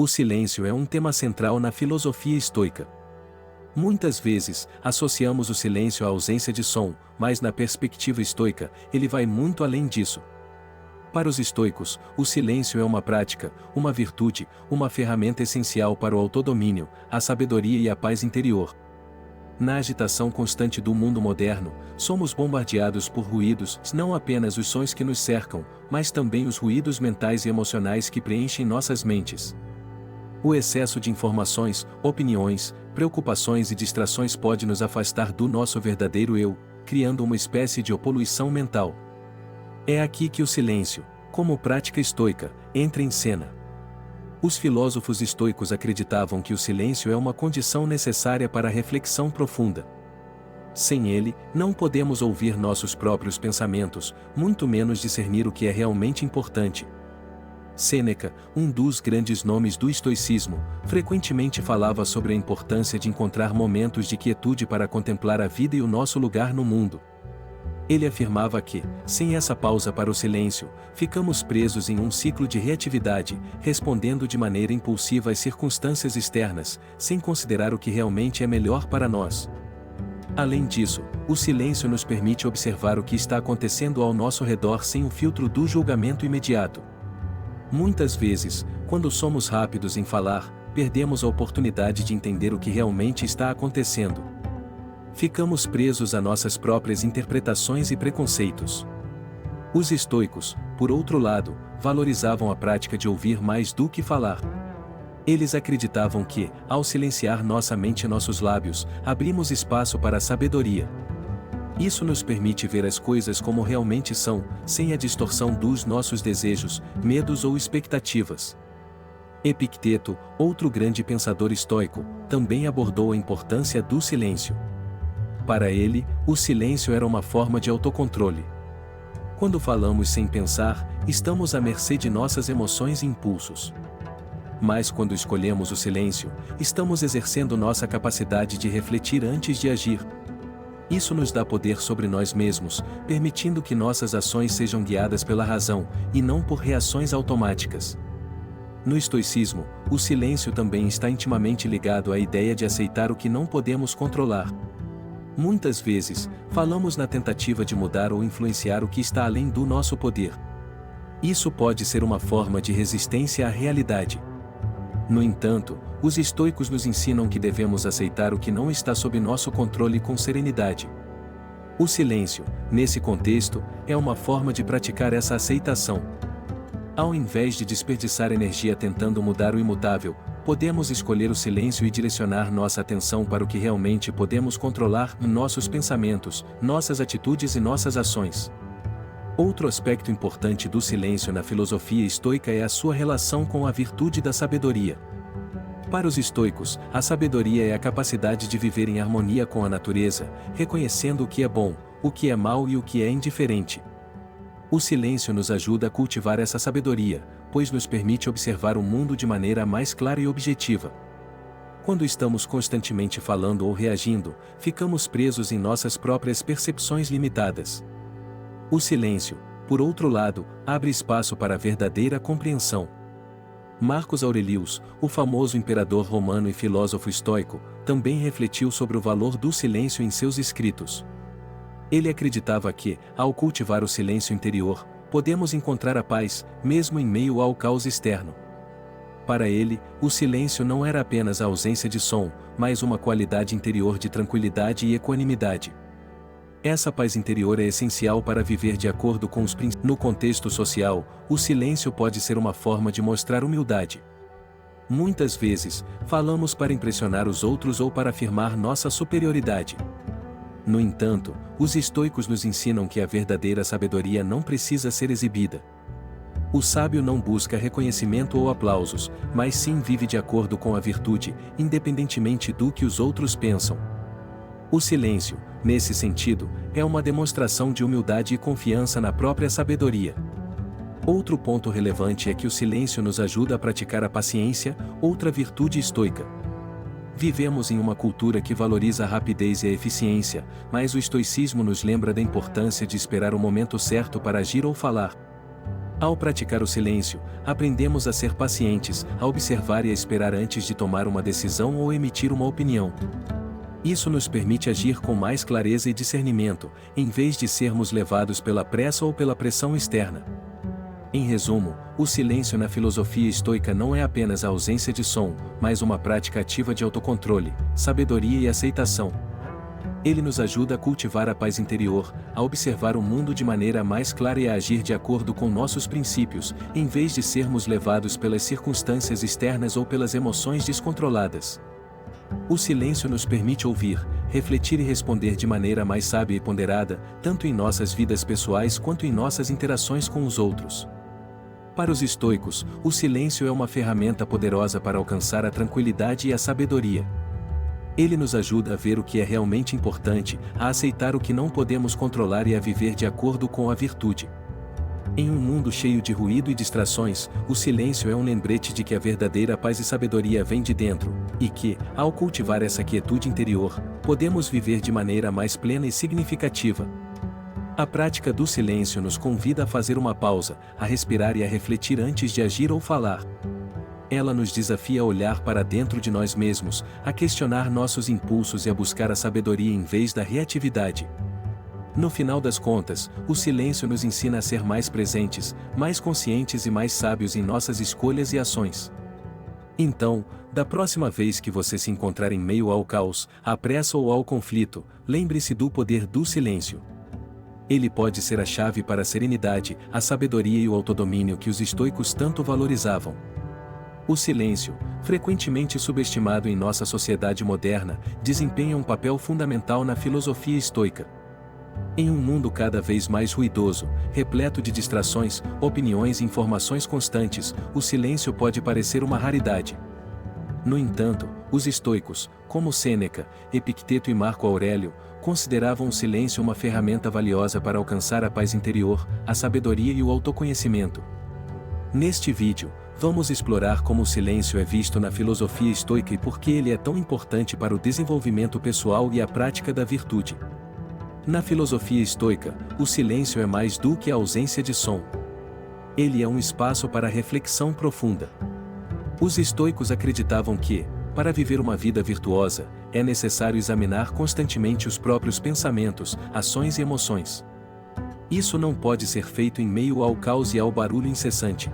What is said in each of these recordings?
O silêncio é um tema central na filosofia estoica. Muitas vezes, associamos o silêncio à ausência de som, mas na perspectiva estoica, ele vai muito além disso. Para os estoicos, o silêncio é uma prática, uma virtude, uma ferramenta essencial para o autodomínio, a sabedoria e a paz interior. Na agitação constante do mundo moderno, somos bombardeados por ruídos, não apenas os sons que nos cercam, mas também os ruídos mentais e emocionais que preenchem nossas mentes. O excesso de informações, opiniões, preocupações e distrações pode nos afastar do nosso verdadeiro eu, criando uma espécie de poluição mental. É aqui que o silêncio, como prática estoica, entra em cena. Os filósofos estoicos acreditavam que o silêncio é uma condição necessária para a reflexão profunda. Sem ele, não podemos ouvir nossos próprios pensamentos, muito menos discernir o que é realmente importante. Sêneca, um dos grandes nomes do estoicismo, frequentemente falava sobre a importância de encontrar momentos de quietude para contemplar a vida e o nosso lugar no mundo. Ele afirmava que, sem essa pausa para o silêncio, ficamos presos em um ciclo de reatividade, respondendo de maneira impulsiva às circunstâncias externas, sem considerar o que realmente é melhor para nós. Além disso, o silêncio nos permite observar o que está acontecendo ao nosso redor sem o filtro do julgamento imediato. Muitas vezes, quando somos rápidos em falar, perdemos a oportunidade de entender o que realmente está acontecendo. Ficamos presos a nossas próprias interpretações e preconceitos. Os estoicos, por outro lado, valorizavam a prática de ouvir mais do que falar. Eles acreditavam que, ao silenciar nossa mente e nossos lábios, abrimos espaço para a sabedoria. Isso nos permite ver as coisas como realmente são, sem a distorção dos nossos desejos, medos ou expectativas. Epicteto, outro grande pensador estoico, também abordou a importância do silêncio. Para ele, o silêncio era uma forma de autocontrole. Quando falamos sem pensar, estamos à mercê de nossas emoções e impulsos. Mas quando escolhemos o silêncio, estamos exercendo nossa capacidade de refletir antes de agir. Isso nos dá poder sobre nós mesmos, permitindo que nossas ações sejam guiadas pela razão, e não por reações automáticas. No estoicismo, o silêncio também está intimamente ligado à ideia de aceitar o que não podemos controlar. Muitas vezes, falamos na tentativa de mudar ou influenciar o que está além do nosso poder. Isso pode ser uma forma de resistência à realidade. No entanto, os estoicos nos ensinam que devemos aceitar o que não está sob nosso controle com serenidade. O silêncio, nesse contexto, é uma forma de praticar essa aceitação. Ao invés de desperdiçar energia tentando mudar o imutável, podemos escolher o silêncio e direcionar nossa atenção para o que realmente podemos controlar: nossos pensamentos, nossas atitudes e nossas ações. Outro aspecto importante do silêncio na filosofia estoica é a sua relação com a virtude da sabedoria. Para os estoicos, a sabedoria é a capacidade de viver em harmonia com a natureza, reconhecendo o que é bom, o que é mal e o que é indiferente. O silêncio nos ajuda a cultivar essa sabedoria, pois nos permite observar o mundo de maneira mais clara e objetiva. Quando estamos constantemente falando ou reagindo, ficamos presos em nossas próprias percepções limitadas. O silêncio, por outro lado, abre espaço para a verdadeira compreensão. Marcos Aurelius, o famoso imperador romano e filósofo estoico, também refletiu sobre o valor do silêncio em seus escritos. Ele acreditava que, ao cultivar o silêncio interior, podemos encontrar a paz, mesmo em meio ao caos externo. Para ele, o silêncio não era apenas a ausência de som, mas uma qualidade interior de tranquilidade e equanimidade. Essa paz interior é essencial para viver de acordo com os princípios. No contexto social, o silêncio pode ser uma forma de mostrar humildade. Muitas vezes, falamos para impressionar os outros ou para afirmar nossa superioridade. No entanto, os estoicos nos ensinam que a verdadeira sabedoria não precisa ser exibida. O sábio não busca reconhecimento ou aplausos, mas sim vive de acordo com a virtude, independentemente do que os outros pensam. O silêncio, nesse sentido, é uma demonstração de humildade e confiança na própria sabedoria. Outro ponto relevante é que o silêncio nos ajuda a praticar a paciência, outra virtude estoica. Vivemos em uma cultura que valoriza a rapidez e a eficiência, mas o estoicismo nos lembra da importância de esperar o momento certo para agir ou falar. Ao praticar o silêncio, aprendemos a ser pacientes, a observar e a esperar antes de tomar uma decisão ou emitir uma opinião. Isso nos permite agir com mais clareza e discernimento, em vez de sermos levados pela pressa ou pela pressão externa. Em resumo, o silêncio na filosofia estoica não é apenas a ausência de som, mas uma prática ativa de autocontrole, sabedoria e aceitação. Ele nos ajuda a cultivar a paz interior, a observar o mundo de maneira mais clara e a agir de acordo com nossos princípios, em vez de sermos levados pelas circunstâncias externas ou pelas emoções descontroladas. O silêncio nos permite ouvir, refletir e responder de maneira mais sábia e ponderada, tanto em nossas vidas pessoais quanto em nossas interações com os outros. Para os estoicos, o silêncio é uma ferramenta poderosa para alcançar a tranquilidade e a sabedoria. Ele nos ajuda a ver o que é realmente importante, a aceitar o que não podemos controlar e a viver de acordo com a virtude. Em um mundo cheio de ruído e distrações, o silêncio é um lembrete de que a verdadeira paz e sabedoria vem de dentro, e que, ao cultivar essa quietude interior, podemos viver de maneira mais plena e significativa. A prática do silêncio nos convida a fazer uma pausa, a respirar e a refletir antes de agir ou falar. Ela nos desafia a olhar para dentro de nós mesmos, a questionar nossos impulsos e a buscar a sabedoria em vez da reatividade. No final das contas, o silêncio nos ensina a ser mais presentes, mais conscientes e mais sábios em nossas escolhas e ações. Então, da próxima vez que você se encontrar em meio ao caos, à pressa ou ao conflito, lembre-se do poder do silêncio. Ele pode ser a chave para a serenidade, a sabedoria e o autodomínio que os estoicos tanto valorizavam. O silêncio, frequentemente subestimado em nossa sociedade moderna, desempenha um papel fundamental na filosofia estoica. Em um mundo cada vez mais ruidoso, repleto de distrações, opiniões e informações constantes, o silêncio pode parecer uma raridade. No entanto, os estoicos, como Sêneca, Epicteto e Marco Aurélio, consideravam o silêncio uma ferramenta valiosa para alcançar a paz interior, a sabedoria e o autoconhecimento. Neste vídeo, vamos explorar como o silêncio é visto na filosofia estoica e por que ele é tão importante para o desenvolvimento pessoal e a prática da virtude. Na filosofia estoica, o silêncio é mais do que a ausência de som. Ele é um espaço para reflexão profunda. Os estoicos acreditavam que, para viver uma vida virtuosa, é necessário examinar constantemente os próprios pensamentos, ações e emoções. Isso não pode ser feito em meio ao caos e ao barulho incessante.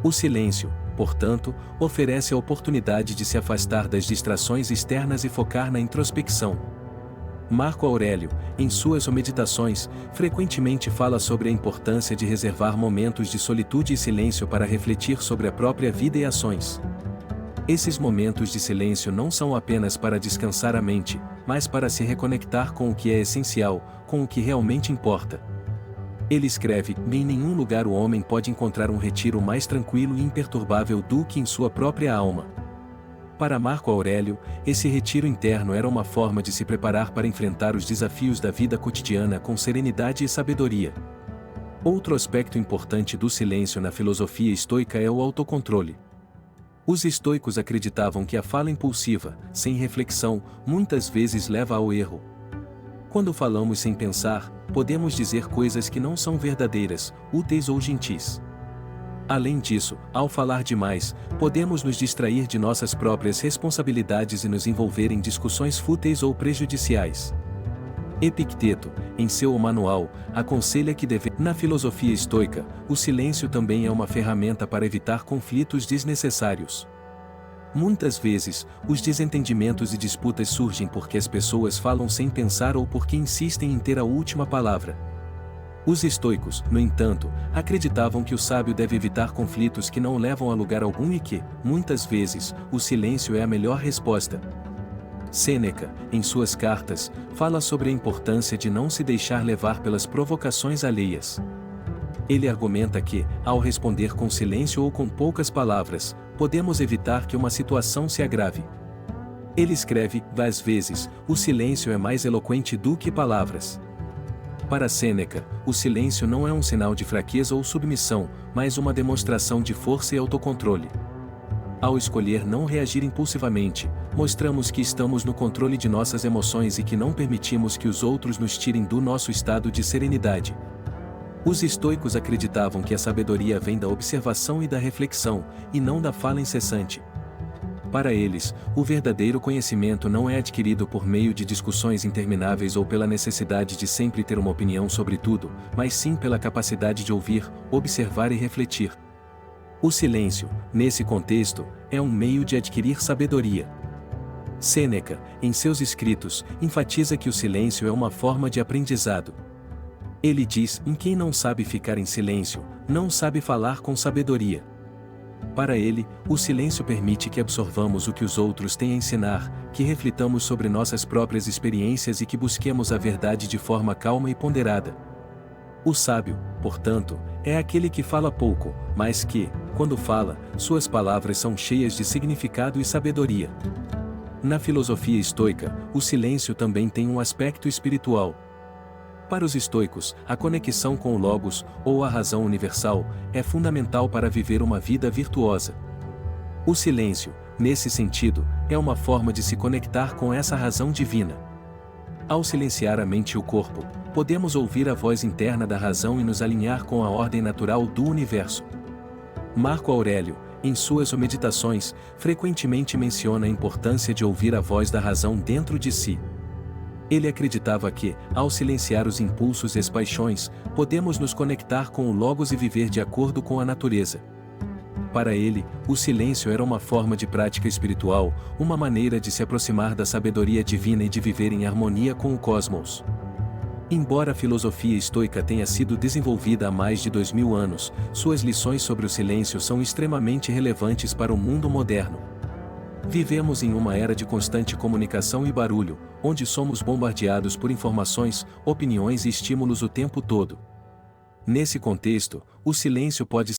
O silêncio, portanto, oferece a oportunidade de se afastar das distrações externas e focar na introspecção. Marco Aurélio, em suas meditações, frequentemente fala sobre a importância de reservar momentos de solitude e silêncio para refletir sobre a própria vida e ações. Esses momentos de silêncio não são apenas para descansar a mente, mas para se reconectar com o que é essencial, com o que realmente importa. Ele escreve: em nenhum lugar o homem pode encontrar um retiro mais tranquilo e imperturbável do que em sua própria alma. Para Marco Aurélio, esse retiro interno era uma forma de se preparar para enfrentar os desafios da vida cotidiana com serenidade e sabedoria. Outro aspecto importante do silêncio na filosofia estoica é o autocontrole. Os estoicos acreditavam que a fala impulsiva, sem reflexão, muitas vezes leva ao erro. Quando falamos sem pensar, podemos dizer coisas que não são verdadeiras, úteis ou gentis. Além disso, ao falar demais, podemos nos distrair de nossas próprias responsabilidades e nos envolver em discussões fúteis ou prejudiciais. Epicteto, em seu manual, aconselha que na filosofia estoica, o silêncio também é uma ferramenta para evitar conflitos desnecessários. Muitas vezes, os desentendimentos e disputas surgem porque as pessoas falam sem pensar ou porque insistem em ter a última palavra. Os estoicos, no entanto, acreditavam que o sábio deve evitar conflitos que não levam a lugar algum e que, muitas vezes, o silêncio é a melhor resposta. Sêneca, em suas cartas, fala sobre a importância de não se deixar levar pelas provocações alheias. Ele argumenta que, ao responder com silêncio ou com poucas palavras, podemos evitar que uma situação se agrave. Ele escreve: às vezes, o silêncio é mais eloquente do que palavras. Para Sêneca, o silêncio não é um sinal de fraqueza ou submissão, mas uma demonstração de força e autocontrole. Ao escolher não reagir impulsivamente, mostramos que estamos no controle de nossas emoções e que não permitimos que os outros nos tirem do nosso estado de serenidade. Os estoicos acreditavam que a sabedoria vem da observação e da reflexão, e não da fala incessante. Para eles, o verdadeiro conhecimento não é adquirido por meio de discussões intermináveis ou pela necessidade de sempre ter uma opinião sobre tudo, mas sim pela capacidade de ouvir, observar e refletir. O silêncio, nesse contexto, é um meio de adquirir sabedoria. Sêneca, em seus escritos, enfatiza que o silêncio é uma forma de aprendizado. Ele diz: quem não sabe ficar em silêncio, não sabe falar com sabedoria. Para ele, o silêncio permite que absorvamos o que os outros têm a ensinar, que reflitamos sobre nossas próprias experiências e que busquemos a verdade de forma calma e ponderada. O sábio, portanto, é aquele que fala pouco, mas que, quando fala, suas palavras são cheias de significado e sabedoria. Na filosofia estoica, o silêncio também tem um aspecto espiritual. Para os estoicos, a conexão com o Logos, ou a razão universal, é fundamental para viver uma vida virtuosa. O silêncio, nesse sentido, é uma forma de se conectar com essa razão divina. Ao silenciar a mente e o corpo, podemos ouvir a voz interna da razão e nos alinhar com a ordem natural do universo. Marco Aurélio, em suas Meditações, frequentemente menciona a importância de ouvir a voz da razão dentro de si. Ele acreditava que, ao silenciar os impulsos e as paixões, podemos nos conectar com o Logos e viver de acordo com a natureza. Para ele, o silêncio era uma forma de prática espiritual, uma maneira de se aproximar da sabedoria divina e de viver em harmonia com o cosmos. Embora a filosofia estoica tenha sido desenvolvida há mais de 2000 anos, suas lições sobre o silêncio são extremamente relevantes para o mundo moderno. Vivemos em uma era de constante comunicação e barulho, onde somos bombardeados por informações, opiniões e estímulos o tempo todo. Nesse contexto, o silêncio pode